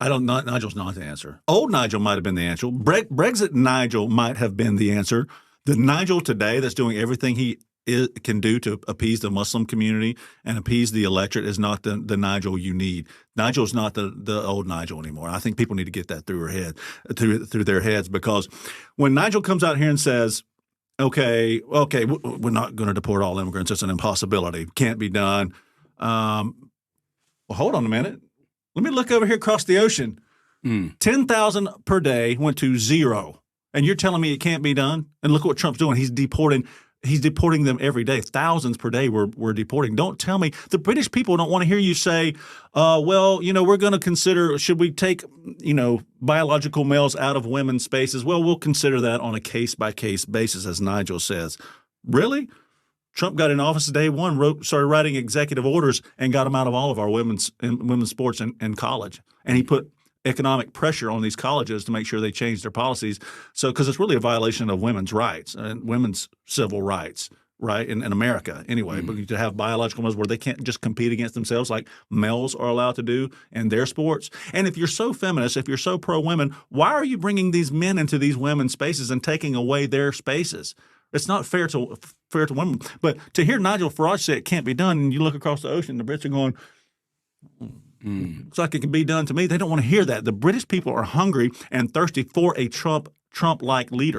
I don't. Nigel's not the answer. Old Nigel might have been the answer. Brexit Nigel might have been the answer. The Nigel today that's doing everything he can do to appease the Muslim community and appease the electorate is not the Nigel you need. Nigel's not the old Nigel anymore. I think people need to get that through their heads, because when Nigel comes out here and says, okay, we're not going to deport all immigrants. It's an impossibility. Can't be done. Well, hold on a minute. Let me look over here across the ocean. 10,000 per day went to 0. And you're telling me it can't be done? And look what Trump's doing. He's deporting them every day. Thousands per day we're deporting. Don't tell me. The British people don't want to hear you say, well, we're going to consider, should we take, biological males out of women's spaces? Well, we'll consider that on a case-by-case basis, as Nigel says. Really? Trump got in office day one, started writing executive orders and got them out of all of our women's sports and college. And he put economic pressure on these colleges to make sure they change their policies. So, because it's really a violation of women's rights and women's civil rights, right, in America anyway. But to have biological males where they can't just compete against themselves like males are allowed to do in their sports. And if you're so feminist, if you're so pro-women, why are you bringing these men into these women's spaces and taking away their spaces? It's not fair to women. But to hear Nigel Farage say it can't be done, and you look across the ocean, the Brits are going, looks like it can be done to me. They don't want to hear that. The British people are hungry and thirsty for a Trump-like leader.